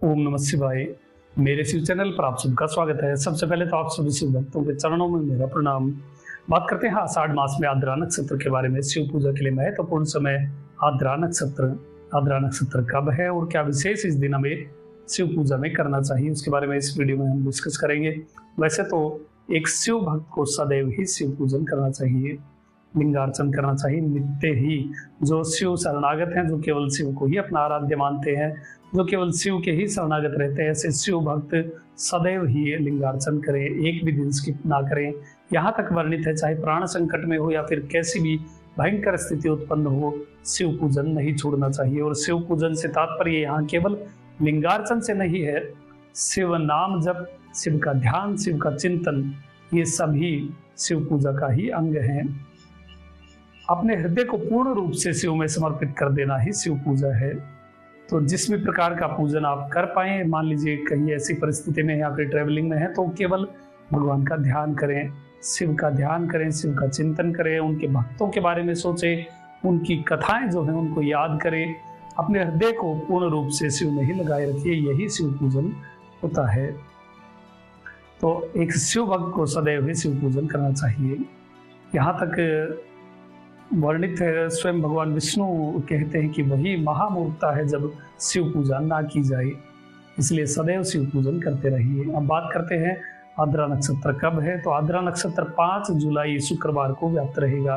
ओम नमः शिवाय। मेरे शिव चैनल पर आप सबका स्वागत है। सबसे पहले तो आप सभी शिव भक्तों के चरणों में मेरा प्रणाम। बात करते हैं आषाढ़ मास में आद्रा नक्षत्र के बारे में। शिव पूजा के लिए महत्वपूर्ण समय आद्रा नक्षत्र कब है और क्या विशेष इस दिन हमें शिव पूजा में करना चाहिए, उसके बारे में इस वीडियो में हम डिस्कस करेंगे। वैसे तो एक शिव भक्त को सदैव ही शिव पूजन करना चाहिए, लिंगार्चन करना चाहिए नित्य ही। जो शिव शरणागत हैं, जो केवल शिव को ही अपना आराध्य मानते हैं, जो केवल शिव के ही शरणागत रहते हैं, ऐसे शिव भक्त सदैव ही लिंगार्चन करें, एक भी दिन स्किप ना करें। यहाँ तक वर्णित है, चाहे प्राण संकट में हो या फिर कैसी भी भयंकर स्थिति उत्पन्न हो, शिव पूजन नहीं छोड़ना चाहिए। और शिव पूजन से तात्पर्य यहाँ केवल लिंगार्चन से नहीं है, शिव नाम जप, शिव का ध्यान, शिव का चिंतन, ये सभी शिव पूजा का ही अंग हैं। अपने हृदय को पूर्ण रूप से शिव में समर्पित कर देना ही शिव पूजा है। तो जिस भी प्रकार का पूजन आप कर पाए, मान लीजिए कहीं ऐसी परिस्थिति में या फिर ट्रेवलिंग में है, तो केवल भगवान का ध्यान करें, शिव का ध्यान करें, शिव का चिंतन करें, उनके भक्तों के बारे में सोचें, उनकी कथाएं जो हैं उनको याद करें, अपने हृदय को पूर्ण रूप से शिव में ही लगाए रखिए, यही शिव पूजन होता है। तो एक शिव भक्त को सदैव ही शिव पूजन करना चाहिए। यहाँ तक वर्णित है, स्वयं भगवान विष्णु कहते हैं कि वही महामूर्खता है जब शिव पूजा ना की जाए, इसलिए सदैव शिव पूजन करते रहिए। अब बात करते हैं आद्रा नक्षत्र कब है। तो आद्रा नक्षत्र 5 जुलाई शुक्रवार को व्याप्त रहेगा।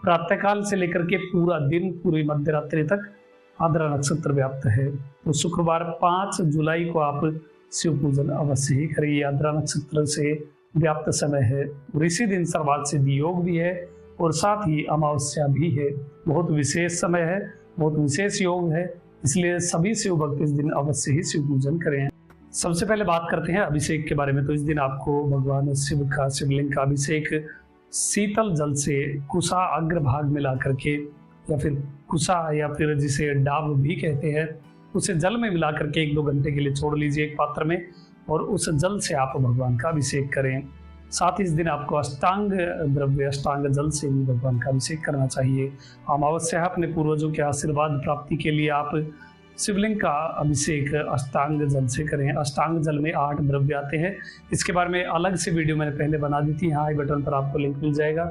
प्रातःकाल से लेकर के पूरा दिन, पूरी मध्य रात्रि तक आद्रा नक्षत्र व्याप्त है। तो शुक्रवार 5 जुलाई को आप शिव पूजन अवश्य ही करिए। आद्रा नक्षत्र से व्याप्त समय है और इसी दिन सर्वार्थ सिद्धि योग भी है और साथ ही अमावस्या भी है। बहुत विशेष समय है, बहुत विशेष योग है, इसलिए सभी शिव भक्त इस दिन अवश्य ही शिव पूजन करें। सबसे पहले बात करते हैं अभिषेक के बारे में। तो इस दिन आपको भगवान शिव का, शिवलिंग का अभिषेक शीतल जल से कुशा अग्रभाग में ला करके, या फिर कुशा या फिर जिसे डाब भी कहते हैं, उसे जल में मिला करके 1-2 घंटे के लिए छोड़ लीजिए एक पात्र में, और उस जल से आप भगवान का अभिषेक करें। साथ ही इस दिन आपको अष्टांग द्रव्य, अष्टांग जल से भी भगवान का अभिषेक करना चाहिए। अमावस्या अपने पूर्वजों के आशीर्वाद प्राप्ति के लिए आप शिवलिंग का अभिषेक अष्टांग जल से करें। अष्टांग जल में 8 द्रव्य आते हैं, इसके बारे में अलग से वीडियो मैंने पहले बना दी थी, यहाँ आई बटन पर आपको लिंक मिल जाएगा,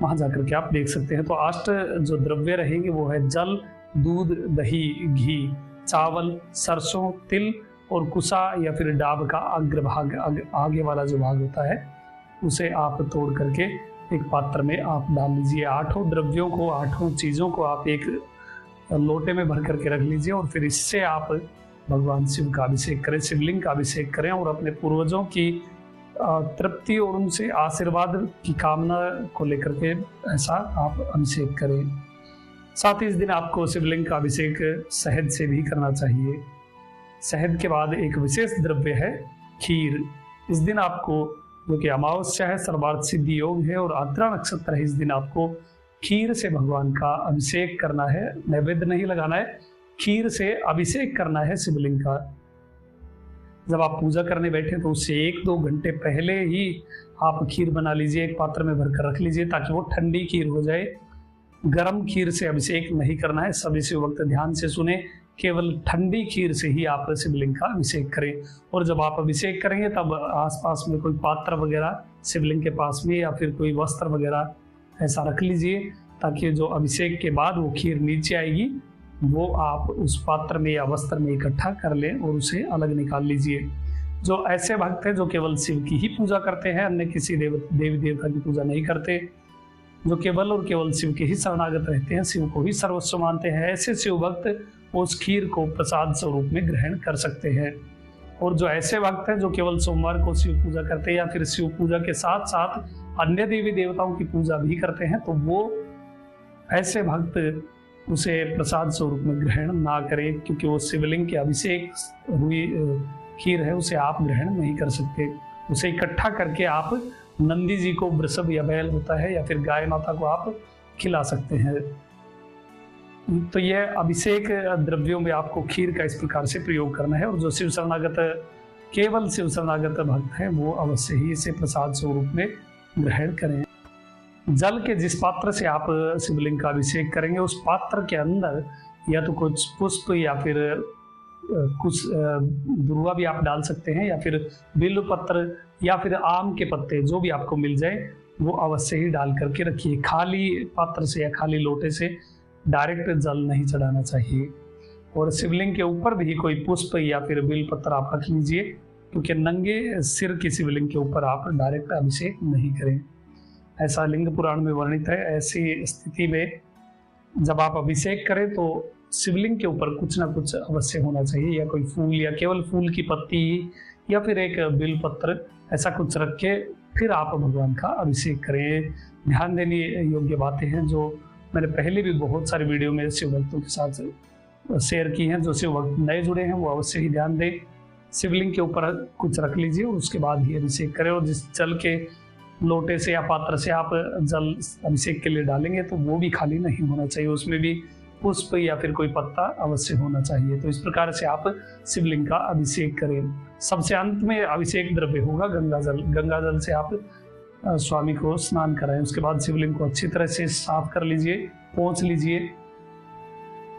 वहाँ जाकर के आप देख सकते हैं। तो 8 जो द्रव्य रहेंगे वो है जल, दूध, दही, घी, चावल, सरसों, तिल और कुशा या फिर डाब का अग्रभाग, आगे वाला जो भाग होता है, उसे आप तोड़ करके एक पात्र में आप डाल लीजिए। 8 द्रव्यों को, 8 चीज़ों को आप एक लोटे में भर करके रख लीजिए और फिर इससे आप भगवान शिव का अभिषेक करें, शिवलिंग का अभिषेक करें और अपने पूर्वजों की तृप्ति और उनसे आशीर्वाद की कामना को लेकर के ऐसा आप अभिषेक करें। साथ ही इस दिन आपको शिवलिंग का अभिषेक शहद से भी करना चाहिए। शहद के बाद एक विशेष द्रव्य है खीर। इस दिन आपको, जो कि अमावस्या है, सर्वार्थ सिद्धि योग है और आद्रा नक्षत्र है, इस दिन आपको खीर से भगवान का अभिषेक करना है। नैवेद्य नहीं लगाना है, खीर से अभिषेक करना है शिवलिंग का। जब आप पूजा करने बैठे तो उससे 1-2 घंटे पहले ही आप खीर बना लीजिए, एक पात्र में भरकर रख लीजिए ताकि वो ठंडी खीर हो जाए। गर्म खीर से अभिषेक नहीं करना है, सभी शिव भक्त ध्यान से सुने, केवल ठंडी खीर से ही आप शिवलिंग का अभिषेक करें। और जब आप अभिषेक करेंगे तब आसपास में कोई पात्र वगैरह शिवलिंग के पास में या फिर कोई वस्त्र वगैरह ऐसा रख लीजिए ताकि जो अभिषेक के बाद वो खीर नीचे आएगी वो आप उस पात्र में या वस्त्र में इकट्ठा कर लें और उसे अलग निकाल लीजिए। जो ऐसे भक्त हैं जो केवल शिव की ही पूजा करते हैं, अन्य किसी देवी देवता की पूजा नहीं करते, जो केवल और केवल शिव के ही शरणागत रहते हैं, शिव को ही सर्वस्व मानते हैं, ऐसे शिव भक्त उस खीर को प्रसाद स्वरूप में ग्रहण कर सकते हैं। और जो ऐसे भक्त हैं जो केवल सोमवार को शिव पूजा करते हैं या फिर शिव पूजा के साथ साथ अन्य देवी देवताओं की पूजा भी करते हैं, तो वो ऐसे भक्त उसे प्रसाद स्वरूप में ग्रहण ना करें, क्योंकि वो शिवलिंग के अभिषेक हुई खीर है, उसे आप ग्रहण नहीं कर सकते। उसे इकट्ठा करके आप नंदी जी को, वृषभ या बैल होता है, या फिर गाय माता को आप खिला सकते हैं। तो यह अभिषेक द्रव्यों में आपको खीर का इस प्रकार से प्रयोग करना है। और जो शिव शरणागत, केवल शिव शरणागत भक्त हैं, वो अवश्य ही इसे प्रसाद स्वरूप में ग्रहण करें। जल के जिस पात्र से आप शिवलिंग का अभिषेक करेंगे, उस पात्र के अंदर या तो कुछ पुष्प या फिर कुछ दुर्वा भी आप डाल सकते हैं, या फिर बिल्व पत्र या फिर आम के पत्ते, जो भी आपको मिल जाए वो अवश्य ही डाल करके रखिए। खाली पात्र से या खाली लोटे से डायरेक्ट जल नहीं चढ़ाना चाहिए। और शिवलिंग के ऊपर भी कोई पुष्प या फिर बिल्व पत्र आप रख लीजिए, क्योंकि नंगे सिर की शिवलिंग के ऊपर आप डायरेक्ट अभिषेक नहीं करें, ऐसा लिंग पुराण में वर्णित है। ऐसी स्थिति में जब आप अभिषेक करें तो शिवलिंग के ऊपर कुछ ना कुछ अवश्य होना चाहिए, या कोई फूल या केवल फूल की पत्ती या फिर एक बिल्व पत्र, ऐसा कुछ रख के फिर आप भगवान का अभिषेक करें। ध्यान देने योग्य बातें हैं जो मैंने पहले भी बहुत सारे वीडियो में शिव भक्तों के साथ शेयर की हैं। जो शिव भक्त नए जुड़े हैं वो अवश्य ही ध्यान दें। शिवलिंग के ऊपर कुछ रख लीजिए और उसके बाद ही अभिषेक करें। और जिस जल के लोटे से या पात्र से आप जल अभिषेक के लिए डालेंगे तो वो भी खाली नहीं होना चाहिए, उसमें भी पुष्प या फिर कोई पत्ता अवश्य होना चाहिए। तो इस प्रकार से आप शिवलिंग का अभिषेक करें। सबसे अंत में अभिषेक द्रव्य होगा गंगा जल। गंगा जल से आप स्वामी को स्नान कराएं। उसके बाद शिवलिंग को अच्छी तरह से साफ कर लीजिए, पोंछ लीजिए।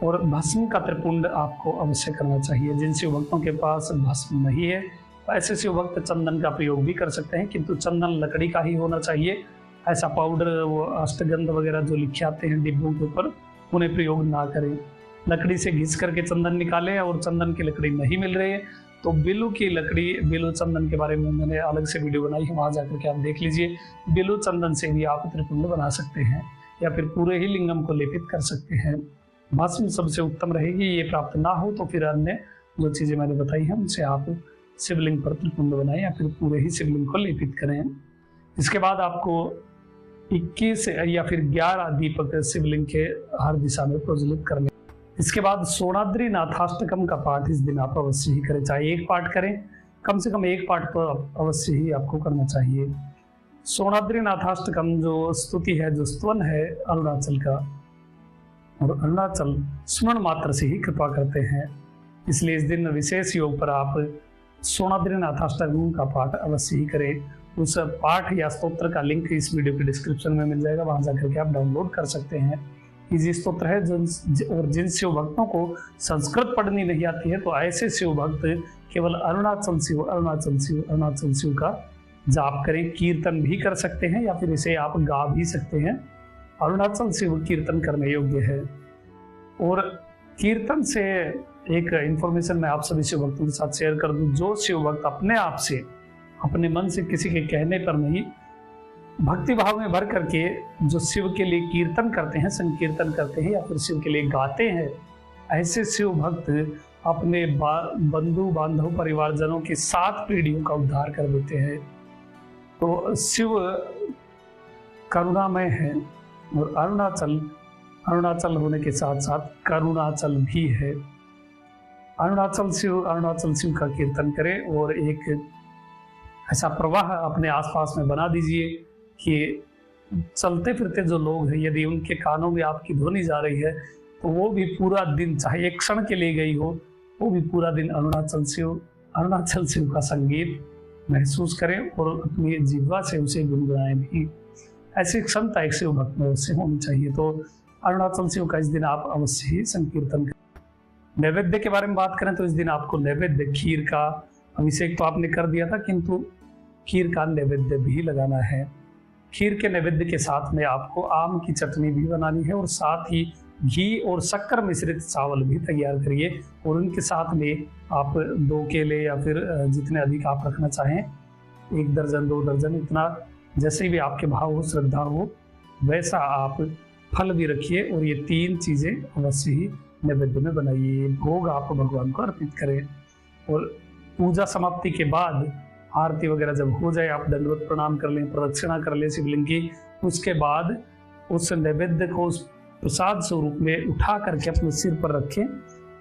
और भस्म का त्रिपुंड आपको अवश्य करना चाहिए। जिन शिव भक्तों के पास भस्म नहीं है ऐसे शिव भक्त चंदन का प्रयोग भी कर सकते हैं, किंतु चंदन लकड़ी का ही होना चाहिए। ऐसा पाउडर, वो अष्टगंध वगैरह जो लिखे आते हैं डिब्बों के ऊपर, उन्हें प्रयोग ना करें। लकड़ी से घिस करके चंदन निकालें और चंदन की लकड़ी नहीं मिल रही है तो बिल्व की लकड़ी, बिल्व चंदन के बारे में मैंने अलग से वीडियो बनाई है, वहां जाकर के आप देख लीजिए। बिल्व चंदन से भी आप त्रिपुंड बना सकते हैं या फिर पूरे ही लिंगम को लेपित कर सकते हैं। भस्म सबसे उत्तम रहेगी। ये प्राप्त ना हो तो फिर अन्य जो चीजें मैंने बताई हैं उनसे आप शिवलिंग पर त्रिपुंड बनाएं या फिर पूरे ही शिवलिंग को लेपित करें। इसके बाद आपको 21 या फिर 11 दीपक शिवलिंग के हर दिशा में प्रज्वलित करने। इसके बाद सोणाद्री नाथाष्टकम का पाठ इस दिन आप अवश्य ही करें। चाहे एक पाठ करें, कम से कम एक पाठ तो अवश्य ही आपको करना चाहिए। सोणाद्री नाथाष्टकम जो स्तुति है, जो स्तवन है अरुणाचल का, और अरुणाचल स्मरण मात्र से ही कृपा करते हैं, इसलिए इस दिन विशेष योग पर आप सोणाद्री नाथाष्टकम का पाठ अवश्य ही करें। उस पाठ या स्तोत्र का लिंक इस वीडियो के डिस्क्रिप्शन में मिल जाएगा, वहां जाकर के आप डाउनलोड कर सकते हैं। इजी स्तोत्र है। और जिन शिव भक्तों को संस्कृत पढ़नी नहीं आती है तो ऐसे शिव भक्त केवल अरुणाचल शिव अरुणाचल शिव अरुणाचल शिव का जाप करें। कीर्तन भी कर सकते हैं या फिर इसे आप गा भी सकते हैं। अरुणाचल शिव कीर्तन करने योग्य है। और कीर्तन से एक इंफॉर्मेशन मैं आप सभी शिव भक्तों के साथ शेयर कर दूं। जो शिव भक्त अपने आप से, अपने मन से, किसी के कहने पर नहीं, भक्ति भाव में भर करके जो शिव के लिए कीर्तन करते हैं, संकीर्तन करते हैं या फिर शिव के लिए गाते हैं, ऐसे शिव भक्त अपने बंधु बांधव परिवारजनों की 7 पीढ़ियों का उद्धार कर देते हैं। तो शिव करुणामय है और अरुणाचल होने के साथ साथ करुणाचल भी है। अरुणाचल शिव का कीर्तन करें और एक ऐसा प्रवाह अपने आसपास में बना दीजिए कि चलते फिरते जो लोग हैं, यदि उनके कानों में आपकी ध्वनि जा रही है तो वो भी पूरा दिन, चाहे एक क्षण के लिए गई हो, वो भी पूरा दिन अरुणाचल शिव का संगीत महसूस करें और अपनी जिह्वा से उसे गुनगुनाएं भी। ऐसी क्षमता एक शिव भक्त में अवश्य होनी चाहिए। तो अरुणाचल शिव का इस दिन आप अवश्य ही संकीर्तन करें। नैवेद्य के बारे में बात करें तो इस दिन आपको नैवेद्य, खीर का अभिषेक तो आपने कर दिया था, किंतु खीर का नैवेद्य भी लगाना है। खीर के नैवेद्य के साथ में आपको आम की चटनी भी बनानी है और साथ ही घी और शक्कर मिश्रित चावल भी तैयार करिए। और उनके साथ में आप 2 केले या फिर जितने अधिक आप रखना चाहें, 1 दर्जन 2 दर्जन, इतना जैसे भी आपके भाव हो, श्रद्धा हो, वैसा आप फल भी रखिए। और ये 3 चीज़ें अवश्य ही नैवेद्य में बनाइए। भोग आप भगवान को अर्पित करें। और पूजा समाप्ति के बाद आरती वगैरह जब हो जाए, आप दंडवत प्रणाम कर लें, प्रदक्षिणा कर लें शिवलिंग की। उसके बाद उस नैवेद्य को उस प्रसाद स्वरूप में उठा करके अपने सिर पर रखें,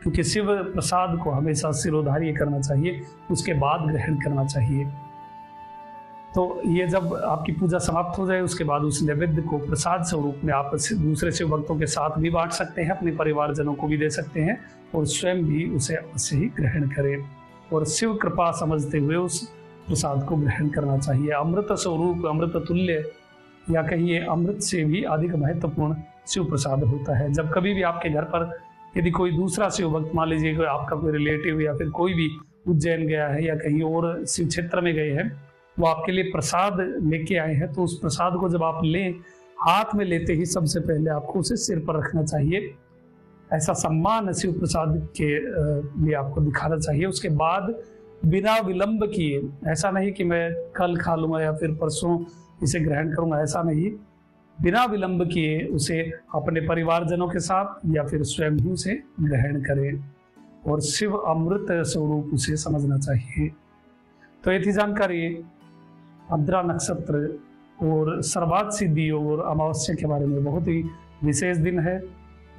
क्योंकि शिव प्रसाद को हमेशा सिरोधार्य करना चाहिए, उसके बाद ग्रहण करना चाहिए। तो ये जब आपकी पूजा समाप्त हो जाए, उसके बाद उस नैवेद्य को प्रसाद स्वरूप में आप दूसरे शिव भक्तों के साथ भी बांट सकते हैं, अपने परिवारजनों को भी दे सकते हैं और स्वयं भी उसे अवश्य ही ग्रहण करें। और शिव कृपा समझते हुए उस प्रसाद को ग्रहण करना चाहिए। अमृत स्वरूप, अमृत तुल्य, या कहिए अमृत से भी अधिक महत्वपूर्ण शिव प्रसाद होता है। जब कभी भी आपके घर पर यदि कोई दूसरा शिव भक्त, मान लीजिए कोई आपका कोई रिलेटिव या फिर कोई भी उज्जैन गया है या कहीं और शिव क्षेत्र में गए हैं, वो आपके लिए प्रसाद लेके आए हैं, तो उस प्रसाद को जब आप लें, हाथ में लेते ही सबसे पहले आपको उसे सिर पर रखना चाहिए। ऐसा सम्मान शिव प्रसाद के लिए आपको दिखाना चाहिए। उसके बाद बिना विलंब किए, ऐसा नहीं कि मैं कल खा लूंगा या फिर परसों इसे ग्रहण करूंगा, ऐसा नहीं, बिना विलंब किए उसे अपने परिवारजनों के साथ या फिर स्वयं ही उसे ग्रहण करें और शिव अमृत स्वरूप उसे समझना चाहिए। तो ये थी जानकारी आद्रा नक्षत्र और सर्वात सिद्धि योग और अमावस्या के बारे में। बहुत ही विशेष दिन है,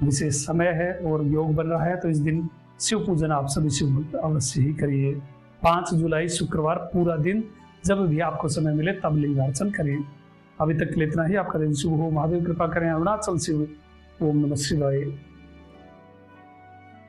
विशेष समय है और योग बन रहा है, तो इस दिन शिव पूजन आप सभी शिव भक्त अवश्य ही करिए। 5 जुलाई शुक्रवार पूरा दिन जब भी आपको समय मिले तब लिंगार्चन करिए। अभी तक के लिए इतना ही। आपका दिन शुभ हो, महादेव कृपा करें। अरुणाचल शिव। ओम नमः शिवाय।